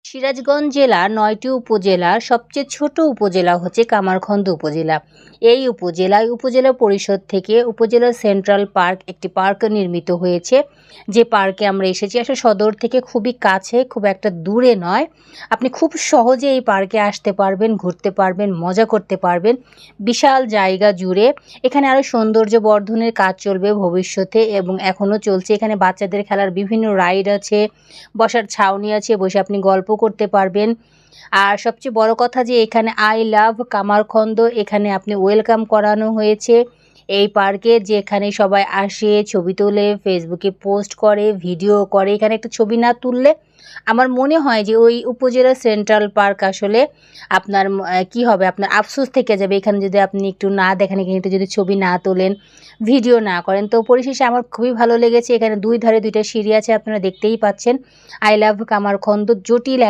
সিরাজগঞ্জ জেলার ৯টি উপজেলার সবচেয়ে ছোট উপজেলা হচ্ছে কামারখন্দ উপজেলা। এই উপজেলায় উপজেলা পরিষদ থেকে উপজেলা সেন্ট্রাল পার্ক একটি পার্ক নির্মিত হয়েছে। যে পার্কে আমরা এসেছি আসলে সদর থেকে খুবই কাছে, খুব একটা দূরে নয়। আপনি খুব সহজে এই পার্কে আসতে পারবেন, ঘুরতে পারবেন, মজা করতে পারবেন। বিশাল জায়গা জুড়ে এখানে আরও সৌন্দর্য বর্ধনের কাজ চলবে ভবিষ্যতে এবং এখনও চলছে। এখানে বাচ্চাদের খেলার বিভিন্ন রাইড আছে, বসার ছাউনি আছে, বসে আপনি গল্প করতে পারবেন। আর সবচেয়ে বড় কথা যে এখানে আই লাভ কামারখন্দ এখানে আপনি ওয়েলকাম করানো হয়েছে এই পার্কে, যেখানে সবাই আসে, ছবি তোলে, ফেসবুকে পোস্ট করে, ভিডিও করে। এখানে একটা ছবি না তুললে আমার মনে হয় যে ওই উপজেলা সেন্ট্রাল পার্ক আসলে আপনার কি হবে, আপনার আফসোস থেকে যাবে। এখানে যদি আপনি একটু না দেখেন, এখানে একটু যদি ছবি না তোলেন, ভিডিও না করেন। তো পরিশেষে আমার খুবই ভালো লেগেছে। এখানে দুই ধারে দুইটা সিঁড়ি আছে, আপনারা দেখতেই পাচ্ছেন। আই লাভ কামারখন্দ জটিল